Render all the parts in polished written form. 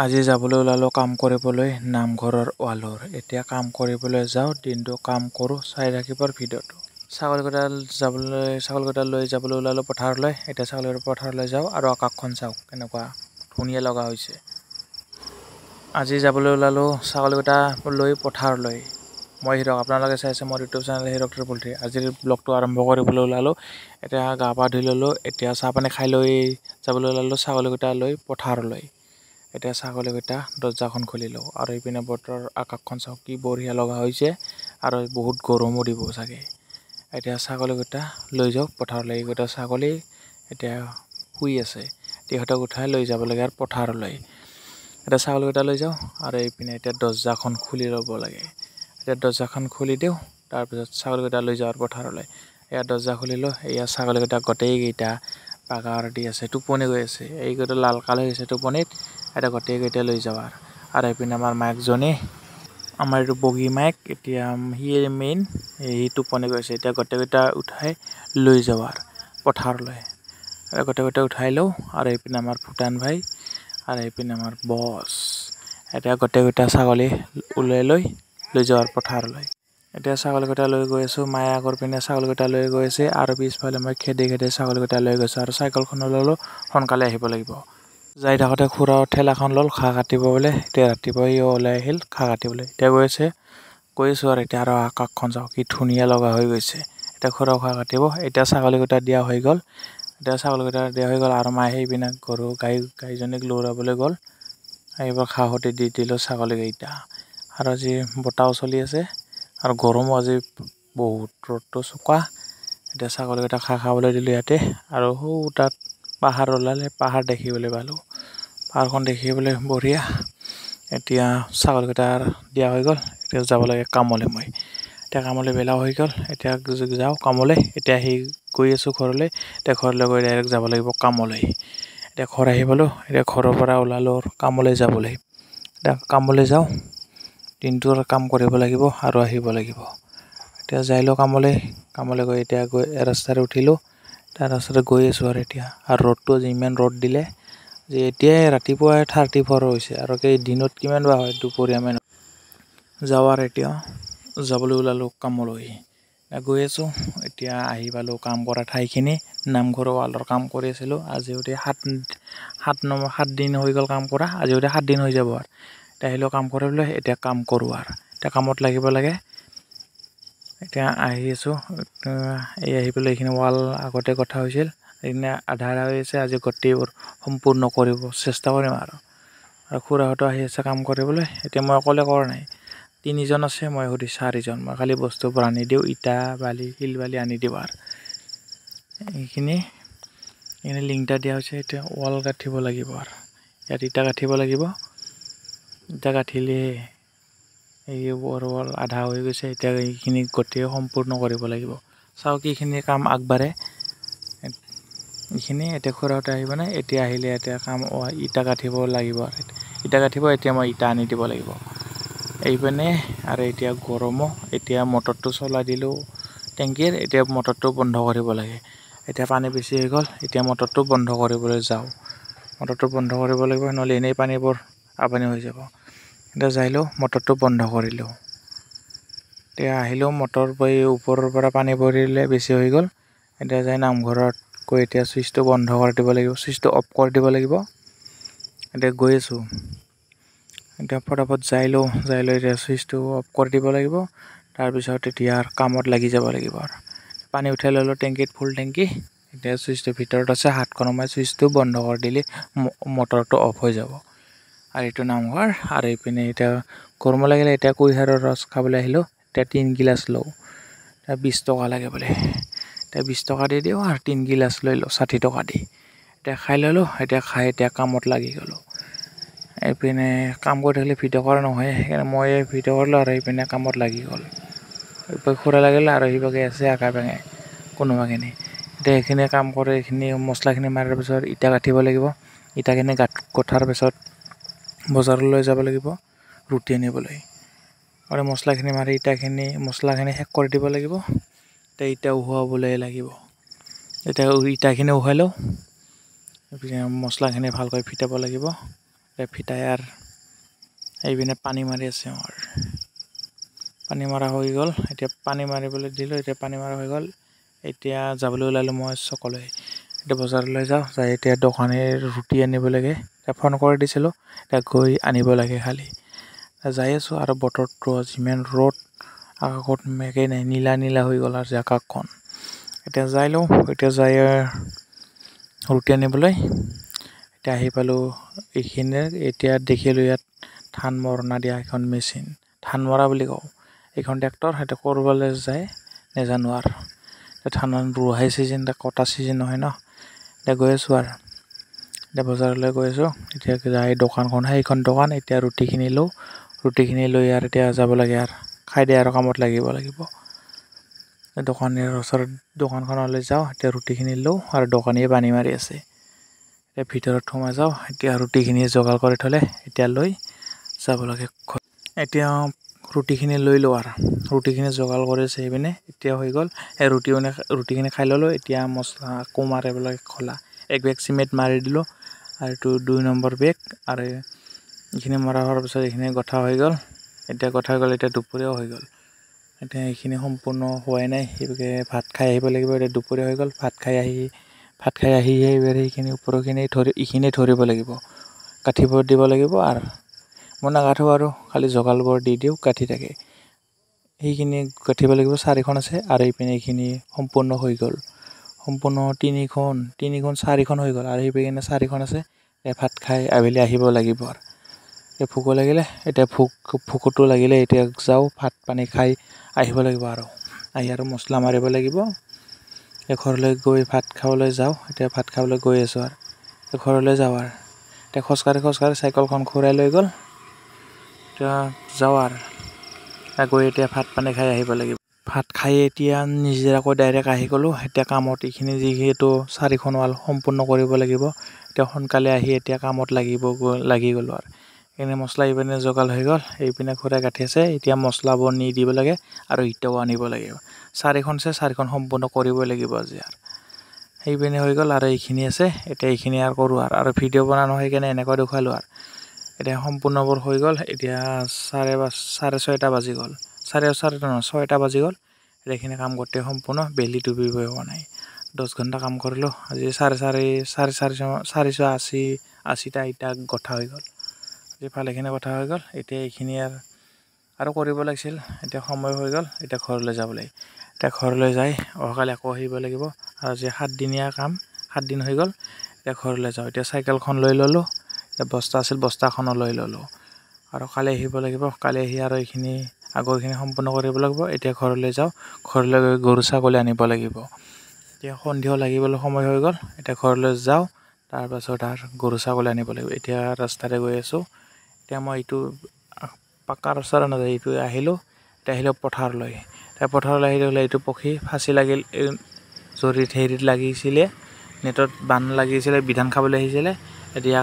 আজি যাবলৈ ওলালোঁ কাম কৰিবলৈ নামঘৰৰ ৱালৰ। এতিয়া কাম কৰিবলৈ যাওঁ, দিনটো কাম কৰোঁ, চাই ৰাখিবৰ ভিডিঅ'টো। ছাগলীকেইটা লৈ যাবলৈ ওলালোঁ পথাৰলৈ। এতিয়া ছাগলীকেইটা পথাৰলৈ যাওঁ আৰু আকাশখন চাওক কেনেকুৱা ধুনীয়া লগা হৈছে। আজি যাবলৈ ওলালোঁ ছাগলীকেইটা লৈ পথাৰলৈ। মই হিৰক, আপোনালোকে চাই আছে মোৰ YouTube channel Hirak triple three. আজিৰ ব্লগটো আৰম্ভ কৰিবলৈ ওলালোঁ। এতিয়া গা পা ধুই ল'লোঁ, এতিয়া চাহ পানী খাই লৈ যাবলৈ ওলালোঁ ছাগলীকেইটা লৈ পথাৰলৈ। এতিয়া ছাগলীকেইটা দৰ্জাখন খুলি লওঁ আৰু এইপিনে বতৰ আকাশখন চাওক কি বঢ়িয়া লগা হৈছে আৰু বহুত গৰমো দিব চাগে। এতিয়া ছাগলীকেইটা লৈ যাওঁ পথাৰলৈ। এইকেইটা ছাগলী এতিয়া শুই আছে, সিহঁতক উঠাই লৈ যাব লাগে আৰু পথাৰলৈ। এতিয়া ছাগলীকেইটা লৈ যাওঁ আৰু এইপিনে এতিয়া দৰ্জাখন খুলি ল'ব লাগে। এতিয়া দৰ্জাখন খুলি দিওঁ, তাৰপিছত ছাগলীকেইটা লৈ যাওঁ পথাৰলৈ। এয়া দৰ্জা খুলিলোঁ, এয়া ছাগলীকেইটা গোটেইকেইটা বাগাৰ দি আছে, টোপনি গৈ আছে। এইকেইটা লাল কাল হৈ আছে টোপনিত। এতিয়া গোটেইকেইটা লৈ যাওঁ আৰু এইপিনে আমাৰ মাইকজনী, আমাৰ এইটো বগী মাইক, এতিয়া সি মেইন, সি টোপনি গৈছে। এতিয়া গোটেইকেইটা উঠাই লৈ যাওঁ আৰু পথাৰলৈ। গোটেইকেইটা উঠাই লওঁ আৰু এইপিনে আমাৰ ভূটান ভাই আৰু এইপিনে আমাৰ বছ। এতিয়া গোটেইকেইটা ছাগলী ওলাই লৈ যাওঁ আৰু পথাৰলৈ। এতিয়া ছাগলীকেইটা লৈ গৈ আছোঁ, মায়ে আগৰ পিনে ছাগলীকেইটা লৈ গৈ আছে আৰু পিছফালে মই খেদি ছাগলীকেইটা লৈ গৈছোঁ আৰু চাইকেলখন ল'লোঁ, সোনকালে আহিব লাগিব। যাই থাকোঁতে খুৰাও ঠেলাখন ল'ল ঘাঁহ কাটিব বোলে। এতিয়া ৰাতিপুৱা সি ওলাই আহিল ঘাঁহ কাটিবলৈ। এতিয়া গৈ আছোঁ আৰু এতিয়া আৰু আকাশখন চাওক কি ধুনীয়া লগা হৈ গৈছে। এতিয়া খুৰাও ঘাঁহ কাটিব। এতিয়া ছাগলীকেইটা দিয়া হৈ গ'ল। আৰু মায়ে সেইপিনে গাইজনীক লৰাবলৈ গ'ল। এইবাৰ ঘাঁহতে দি দিলোঁ ছাগলীকেইটা। আৰু আজি বতাহও চলি আছে আৰু গৰমো আজি বহুত, ৰ'দটো চোকা। এতিয়া ছাগলীকেইটা ঘাঁহ খাবলৈ দিলোঁ ইয়াতে আৰু তাত পাহাৰ ওলালে, পাহাৰ দেখিবলৈ পালোঁ। পাহাৰখন দেখিবলৈ বঢ়িয়া। এতিয়া ছাগলীকেইটাৰ দিয়া হৈ গ'ল, এতিয়া যাব লাগে কামলৈ মই। এতিয়া কামলৈ বেলা হৈ গ'ল, এতিয়া যাওঁ কামলৈ। এতিয়া গৈ আছোঁ ঘৰলৈ। এতিয়া ঘৰলৈ গৈ ডাইৰেক্ট যাব লাগিব কামলৈ। এতিয়া ঘৰ আহি পালোঁ, এতিয়া ঘৰৰ পৰা ওলালোঁ কামলৈ যাবলৈ। এতিয়া কামলৈ যাওঁ, দিনটো কাম কৰিব লাগিব আৰু আহিব লাগিব। এতিয়া যাই লওঁ কামলৈ গৈ এতিয়া ৰাস্তাৰে উঠিলোঁ। তাৰ ৰাস্তাতে গৈ আছোঁ আৰু এতিয়া আৰু ৰ'দটো আজি ইমান ৰ'দ দিলে যে এতিয়াই ৰাতিপুৱাই 34 হৈছে আৰু দিনত কিমান বা হয় দুপৰীয়া মানত। যাওঁ আৰু এতিয়া যাবলৈ ওলালোঁ কামলৈ। গৈ আছোঁ, এতিয়া আহি পালোঁ কাম কৰা ঠাইখিনি। নামঘৰৰ ৱালৰ কাম কৰি আছিলোঁ। আজি 7 দিন হৈ গ'ল কাম কৰা, আজি 7 দিন হৈ যাব আৰু। এতিয়া আহিলোঁ কাম কৰিবলৈ, এতিয়া কাম কৰোঁ আৰু এতিয়া কামত লাগিব লাগে। এতিয়া আহি আছোঁ, আহি পেলাই এইখিনি ৱাল আগতে কথা হৈছিল, এইখিনি আধা হৈ আছে। আজি গোটেইবোৰ সম্পূৰ্ণ কৰিব চেষ্টা কৰিম আৰু খুৰাহঁতো আহি আছে কাম কৰিবলৈ। এতিয়া মই অকলে কৰা নাই, 3জন আছে, মই 4জন। মই খালি বস্তুবোৰ আনি দিওঁ, ইটা বালি শিল বালি আনি দিওঁ আৰু এইখিনি লিংটাৰ দিয়া হৈছে। এতিয়া ৱাল গাঁঠিব লাগিব আৰু ইয়াত ইটা গাঁঠিব লাগিব। ইটা গাঁঠিলে এই ৱাল আধা হৈ গৈছে। এতিয়া এইখিনি গোটেই সম্পূৰ্ণ কৰিব লাগিব। চাওক এইখিনি কাম আগবাঢ়ে এইখিনি। এতিয়া খুৰাহঁতে আহিব নাই, এতিয়া আহিলে এতিয়া কাম ইটা গাঁঠিব লাগিব আৰু ইটা গাঁঠিব। এতিয়া মই ইটা আনি দিব লাগিব এইপিনে। আৰু এতিয়া গৰমো, এতিয়া মটৰটো চলাই দিলোঁ টেংকিৰ, এতিয়া মটৰটো বন্ধ কৰিব লাগে। এতিয়া পানী বেছি হৈ গ'ল, এতিয়া মটৰটো বন্ধ কৰিবলৈ যাওঁ। মটৰটো বন্ধ কৰিব লাগিব, নহ'লে এনেই পানীবোৰ আপুনি হৈ যাব। এতিয়া যাই লওঁ, মটৰটো বন্ধ কৰিলোঁ। এতিয়া আহিলোঁ, মটৰ ওপৰৰ পৰা পানী পৰিলে বেছি হৈ গ'ল। এতিয়া যাই নামঘৰত গৈ এতিয়া চুইচটো বন্ধ কৰি দিব লাগিব, চুইচটো অফ কৰি দিব লাগিব। এতিয়া গৈ আছোঁ, এতিয়া ফটাফট যাই লওঁ, এতিয়া চুইচটো অফ কৰি দিব লাগিব। তাৰপিছত এতিয়া কামত লাগি যাব লাগিব আৰু পানী উঠাই ল'লোঁ টেংকিত, ফুল টেংকি। এতিয়া চুইচটো ভিতৰত আছে, হাতখন সোমাই চুইচটো বন্ধ কৰি দিলে মটৰটো অফ হৈ যাব। আৰু এইটো নামঘৰ। আৰু এইপিনে এতিয়া গৰম লাগিলে, এতিয়া কুঁহিয়াৰৰ ৰস খাবলৈ আহিলোঁ। এতিয়া 3 গিলাচ লওঁ, এতিয়া 20 টকা লাগে বোলে। এতিয়া 20 টকা দি দিওঁ আৰু 3 গিলাচ লৈ লওঁ 60 টকা দি। এতিয়া খাই ল'লোঁ, এতিয়া কামত লাগি গ'লোঁ। এইপিনে কাম কৰি থাকিলে ভিডিঅ' কৰা নহয়, সেইকাৰণে মই ভিডিঅ' কৰিলোঁ আৰু এইপিনে কামত লাগি গ'ল। খুৰা লাগিলে আৰু সিভাগে আছে আশে পাশে কোনোবাখিনি। এতিয়া এইখিনি কাম কৰি এইখিনি মছলাখিনি মাৰাৰ পিছত ইটা গাঁঠিব লাগিব। ইটাখিনি গঁঠাৰ পিছত বজাৰলৈ যাব লাগিব ৰুটি আনিবলৈ। আৰু মছলাখিনি মাৰি মছলাখিনি শেষ কৰি দিব লাগিব। এতিয়া ইটা উহাবলৈ লাগিব। এতিয়া ইটাখিনি উহাই লওঁ, মছলাখিনি ভালকৈ ফিটাব লাগিব। ফিটাই আর এইপিনে পানী মাৰি আছে আমাৰ পানী মৰা হৈ গ'ল এতিয়া পানী মাৰিবলৈ দিলোঁ এতিয়া পানী মৰা হৈ গ'ল এতিয়া যাবলৈ ওলালোঁ মই চকলৈ এতিয়া বজাৰলৈ যাওঁ যাই এতিয়া দোকানে ৰুটি আনিব লাগে এতিয়া ফোন কৰি দিছিলোঁ এতিয়া গৈ আনিব লাগে খালি যাই আছোঁ আৰু বতৰটো যিমান ৰ'দ আকাশত মেঘেই নাই নীলা নীলা হৈ গ'ল আৰু আকাশখন এতিয়া যাই লওঁ এতিয়া যাই ৰুটি আনিবলৈ এতিয়া আহি পালোঁ এইখিনিৰে এতিয়া দেখিলোঁ ইয়াত ধান মৰণা দিয়া এখন মেচিন ধান মৰা বুলি কওঁ এইখন ট্ৰেক্টৰ সেইটো কৰিবলৈ যায় নাজানো আৰু ধান ৰোৱাই ছিজন কটা ছিজন নহয় ন এতিয়া গৈ আছোঁ আৰু এতিয়া বজাৰলৈ গৈ আছোঁ এতিয়া যাই দোকানখন সেইখন দোকান এতিয়া ৰুটিখিনি লৈ আৰু এতিয়া যাব লাগে আৰু খাই দিয়ে আৰু কামত লাগিব দোকানীৰ ওচৰত দোকানখনলৈ যাওঁ এতিয়া ৰুটিখিনি লওঁ আৰু দোকানীয়ে পানী মাৰি আছে এতিয়া ভিতৰত সোমাই যাওঁ এতিয়া ৰুটিখিনি যোগাৰ কৰি থ'লে এতিয়া লৈ যাব লাগে এতিয়া ৰুটিখিনি লৈ লওঁ আৰু ৰুটিখিনি যোগাৰ কৰিছে সেইপিনে এতিয়া হৈ গ'ল এই ৰুটিখিনি খাই ল'লোঁ এতিয়া মছলা আকৌ মাৰিবলৈ খোলা এক বেগ চিমেণ্ট মাৰি দিলোঁ আৰু এইটো 2 নম্বৰ বেগ আৰু এইখিনি মৰা হোৱাৰ পিছত এইখিনি গঠা হৈ গ'ল এতিয়া দুপৰীয়াও হৈ গ'ল এতিয়া এইখিনি সম্পূৰ্ণ হোৱাই নাই সেইভাগে ভাত খাই আহিব লাগিব এতিয়া দুপৰীয়া হৈ গ'ল ভাত খাই আহি এইবাৰ এইখিনি ওপৰখিনি এইখিনি ধৰিব লাগিব গাঁঠিবোৰ দিব লাগিব আৰু মই নাগাঠোঁ আৰু খালি জগালবোৰ দি দিওঁ গাঁঠি থাকে সেইখিনি গাঁঠিব লাগিব 4খন আছে আৰু এইপিনে এইখিনি সম্পূৰ্ণ হৈ গ'ল সম্পূৰ্ণ 3খন 4খন হৈ গ'ল আৰু সেইপিনে 4খন আছে ভাত খাই আবেলি আহিব লাগিব আৰু এতিয়া ভোক লাগিলে এতিয়া ভোকটো লাগিলে এতিয়া যাওঁ ভাত পানী খাই আহিব লাগিব আৰু আহি আৰু মছলা মাৰিব লাগিব এতিয়া ঘৰলৈ গৈ ভাত খাবলৈ যাওঁ এতিয়া ভাত খাবলৈ গৈ আছোঁ আৰু ঘৰলৈ যাওঁ আৰু এতিয়া খোজকাঢ়ি চাইকেলখন ঘূৰাই লৈ গ'ল এতিয়া যাওঁ আৰু গৈ এতিয়া ভাত পানী খাই আহিব লাগিব ভাত খাই এতিয়া নিজে আকৌ ডাইৰেক্ট আহি গ'লোঁ এতিয়া কামত এইখিনি যিহেতু 4খন ৱাল সম্পূৰ্ণ কৰিব লাগিব এতিয়া সোনকালে আহি এতিয়া কামত লাগি গ'লোঁ আৰু এইপিনে মছলা এইপিনে যোগাৰ হৈ গ'ল এইপিনে ঘূৰাই গাঁঠি আছে এতিয়া মছলাবোৰ নি দিব লাগে আৰু ইটাও আনিব লাগিব 4খন আছে 4খন সম্পূৰ্ণ কৰিবই লাগিব আজি আৰু সেইপিনে হৈ গ'ল আৰু এইখিনি আছে এতিয়া এইখিনি আৰু কৰোঁ আৰু ভিডিঅ' বনানো সেইকাৰণে এনেকৈ দেখুৱালোঁ আৰু এতিয়া সম্পূৰ্ণবোৰ হৈ গ'ল এতিয়া 6:30 বাজি গ'ল 6:30 বাজি গ'ল এইখিনি কাম গোটেই সম্পূৰ্ণ বেলি ডুবিবই হোৱা নাই 10 ঘণ্টা কাম কৰিলোঁ আজি 480টা ইটা গঠা হৈ গ'ল ভালেখিনি কথা হৈ গ'ল এতিয়া এইখিনি আৰু কৰিব লাগিছিল এতিয়া সময় হৈ গ'ল এতিয়া ঘৰলৈ যাব লাগে এতিয়া ঘৰলৈ যাই অহাকালি আকৌ আহিব লাগিব আৰু আজি 7দিনীয়া কাম 7 দিন হৈ গ'ল এতিয়া ঘৰলৈ যাওঁ এতিয়া চাইকেলখন লৈ ল'লোঁ এতিয়া বস্তা আছিল বস্তাখনো লৈ ল'লোঁ আৰু কালি আহিব লাগিব কালি আহি আৰু এইখিনি আগৰখিনি সম্পূৰ্ণ কৰিব লাগিব এতিয়া ঘৰলৈ যাওঁ ঘৰলৈ গৈ গৰু ছাগলী আনিব লাগিব এতিয়া সন্ধিয়াও লাগিবলৈ সময় হৈ গ'ল এতিয়া ঘৰলৈ যাওঁ তাৰপাছত আৰু গৰু ছাগলী আনিব লাগিব এতিয়া ৰাস্তাৰে গৈ আছোঁ এতিয়া মই এইটো পাকা ৰাস্তাৰে নাযায় এইটো আহিলোঁ পথাৰলৈ এতিয়া পথাৰলৈ আহিলে এইটো পক্ষী ফাঁচি লাগিল জৰিত হেৰিত লাগিছিলে নেটত বান লাগিছিলে বিধান খাবলৈ আহিছিলে এতিয়া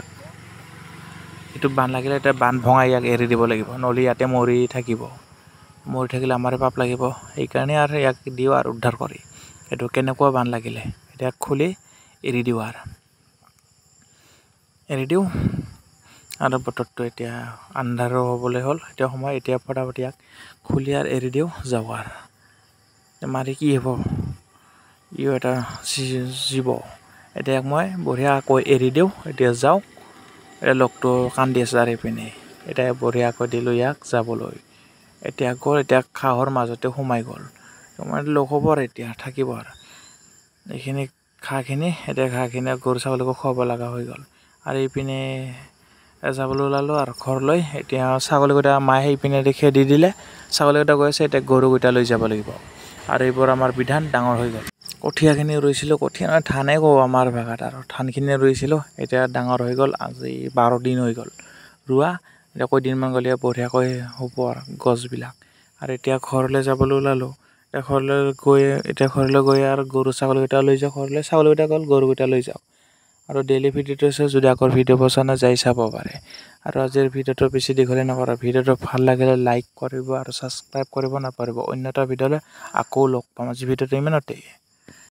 এইটো বান লাগিলে এতিয়া বান ভঙাই ইয়াক এৰি দিব লাগিব নহ'লে ইয়াতে মৰি থাকিলে আমাৰে পাপ লাগিব সেইকাৰণে আৰু ইয়াক দিওঁ আৰু উদ্ধাৰ কৰি এইটো কেনেকুৱা বান লাগিলে এতিয়া খুলি এৰি দিওঁ আৰু বতৰটো এতিয়া আন্ধাৰো হ'বলৈ হ'ল এতিয়া সময় এতিয়া ফটাফট ইয়াক খুলি আৰু এৰি দিওঁ যাওঁ আৰু মাৰি কি হ'ব ইও এটা জীৱ এতিয়া ইয়াক মই বঢ়িয়াকৈ এৰি দিওঁ এতিয়া যাওঁ এতিয়া লগটো কান্দি আছে আৰু এইপিনে এতিয়া বঢ়িয়াকৈ দিলোঁ ইয়াক যাবলৈ এতিয়া গ'ল এতিয়া ঘাঁহৰ মাজতে সোমাই গ'ল লগ হ'ব আৰু এতিয়া থাকিব আৰু এইখিনি ঘাঁহখিনি গৰু ছাগলীকো খুৱাব লগা হৈ গ'ল আৰু এইপিনে যাবলৈ ওলালোঁ আৰু ঘৰলৈ এতিয়া ছাগলীকেইটা মায়ে সেইপিনে খেদি দিলে ছাগলীকেইটা গৈ আছে এতিয়া গৰুকেইটা লৈ যাব লাগিব আৰু এইবোৰ আমাৰ বিধান ডাঙৰ হৈ গ'ল কঠীয়াখিনি ৰুইছিলোঁ কঠীয়া ধানেই কওঁ আমাৰ ভাষাত আৰু ধানখিনি ৰুইছিলোঁ এতিয়া ডাঙৰ হৈ গ'ল আজি 12 দিন হৈ গ'ল ৰোৱা এতিয়া কেইদিনমান গ'লে বঢ়িয়াকৈ হ'ব আৰু গছবিলাক আৰু এতিয়া ঘৰলৈ যাবলৈ ওলালোঁ এতিয়া ঘৰলৈ গৈ আৰু গৰু ছাগলীকেইটা লৈ যাওঁ ঘৰলৈ ছাগলীকেইটা গ'ল গৰুকেইটা লৈ যাওঁ আৰু ডেইলি ভিডিঅ'টো আছে যদি আগৰ ভিডিঅ' পচন্দ যাই চাব পাৰে আৰু আজিৰ ভিডিঅ'টো বেছি দীঘলীয়া নকৰা ভিডিঅ'টো ভাল লাগিলে লাইক কৰিব আৰু ছাবস্ক্ৰাইব কৰিব নাপাহৰিব অন্য এটা ভিডিঅ'লৈ আকৌ লগ পাম আজি ভিডিঅ'টো ইমানতে